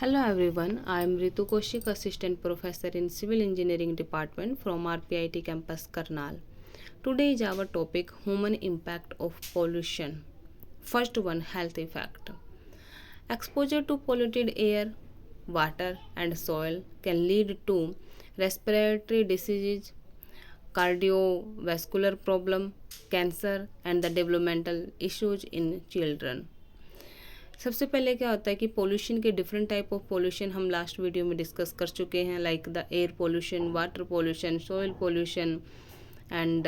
Hello everyone, I am Ritu Koshik, Assistant Professor in Civil Engineering Department from RPIT Campus Karnal. Today is our topic Human Impact of Pollution. First one, health effect. Exposure to polluted air, water and soil can lead to respiratory diseases, cardiovascular problem, cancer and the developmental issues in children. सबसे पहले क्या होता है कि pollution के different type of pollution हम last video में discuss कर चुके हैं, like the air pollution, water pollution, soil pollution and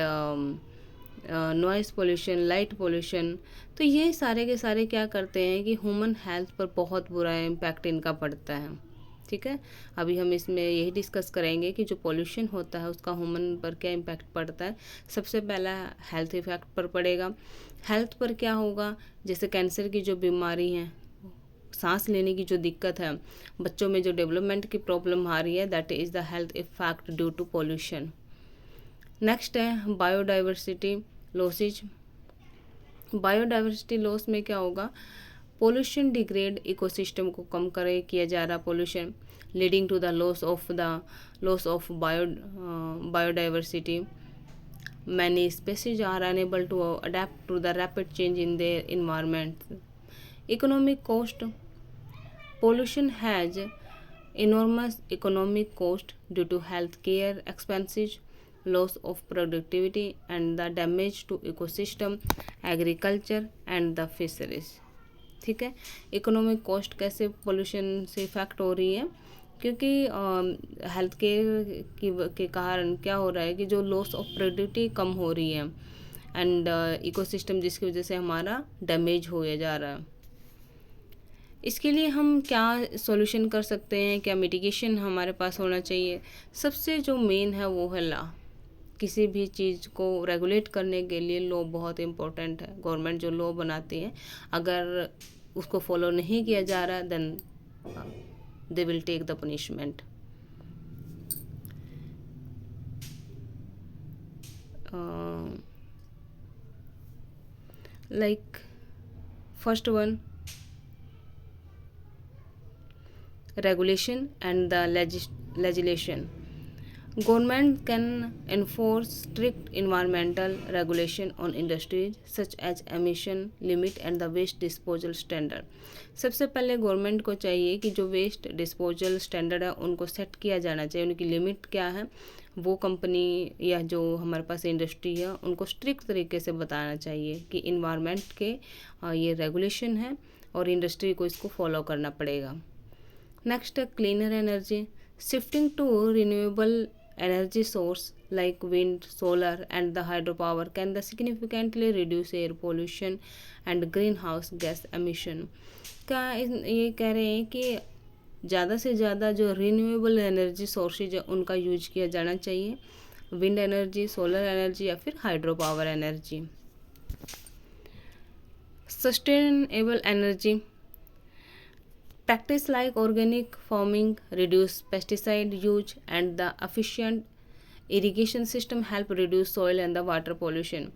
noise pollution, light pollution. तो ये सारे के सारे क्या करते हैं कि ह्यूमन हेल्थ पर बहुत बुरा इम्पैक्ट इनका पड़ता है। ठीक है, अभी हम इसमें यही डिस्कस करेंगे कि जो पोल्यूशन होता है उसका ह्यूमन पर क्या इम्पैक्ट पड़ता है। सबसे पहला हेल्थ इफेक्ट पर पड़ेगा। हेल्थ पर क्या होगा, जैसे कैंसर की जो बीमारी है, सांस लेने की जो दिक्कत है, बच्चों में जो डेवलपमेंट की प्रॉब्लम आ रही है, that is the health effect due to pollution. Next है बायोडाइवर्सिटी लॉसेज। बायोडाइवर्सिटी लॉस में क्या होगा, पोल्यूशन डिग्रेड इकोसिस्टम को कम किया जा रहा pollution, leading to the loss of biodiversity. Many species are unable to adapt to the rapid change in their environment. Economic cost. Pollution has enormous economic cost due to healthcare expenses, loss of productivity and the damage to ecosystem, agriculture and the fisheries. ठीक है, economic cost कैसे pollution से effect हो रही है, क्योंकि health care के कारण क्या हो रहा है कि जो लॉस ऑफ प्रोडक्टिविटी कम हो रही है एंड इकोसिस्टम, जिसकी वजह से हमारा डैमेज हो जा रहा है। इसके लिए हम क्या सॉल्यूशन कर सकते हैं, क्या मिटिगेशन हमारे पास होना चाहिए। सबसे जो मेन है वो है लॉ। किसी भी चीज़ को रेगुलेट करने के लिए लॉ बहुत इम्पोर्टेंट है। गवर्नमेंट जो लॉ बनाती है, अगर उसको फॉलो नहीं किया जा रहा, then they will take the punishment. Like first one, regulation and the legislation. Government can enforce strict environmental regulation on industries such as emission limit and the waste disposal standard. सबसे पहले government को चाहिए कि जो waste disposal standard है उनको set किया जाना चाहिए, उनकी लिमिट क्या है वो कंपनी या जो हमारे पास इंडस्ट्री है उनको स्ट्रिक्ट तरीके से बताना चाहिए कि इन्वायरमेंट के ये रेगुलेशन है और इंडस्ट्री को इसको फॉलो करना पड़ेगा। नेक्स्ट है cleaner energy. Shifting to renewable energy source like wind, solar and the hydropower can significantly reduce air pollution and greenhouse gas emission. का ये कह रहे हैं कि ज़्यादा से ज़्यादा जो रिन्यूएबल एनर्जी सोर्सेज है उनका यूज किया जाना चाहिए, विंड एनर्जी, सोलर एनर्जी या फिर hydro power energy. Sustainable energy practice like organic farming, reduce pesticide use and the efficient irrigation system help reduce soil and the water pollution.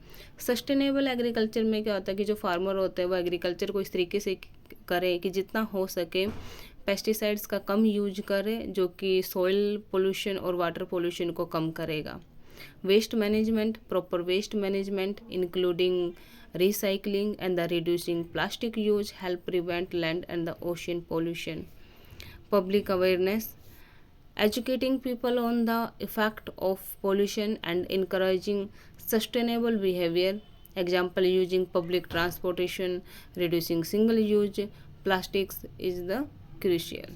Sustainable agriculture में क्या होता है कि जो फार्मर होते हैं वो एग्रीकल्चर को इस तरीके से करें कि जितना हो सके पेस्टिसाइड्स का कम यूज करें, जो कि सॉइल पोल्यूशन और वाटर पोल्यूशन को कम करेगा। Waste management, proper waste management including recycling and the reducing plastic use help prevent land and the ocean pollution. Public awareness, educating people on the effect of pollution and encouraging sustainable behavior, example using public transportation, reducing single use plastics is the crucial.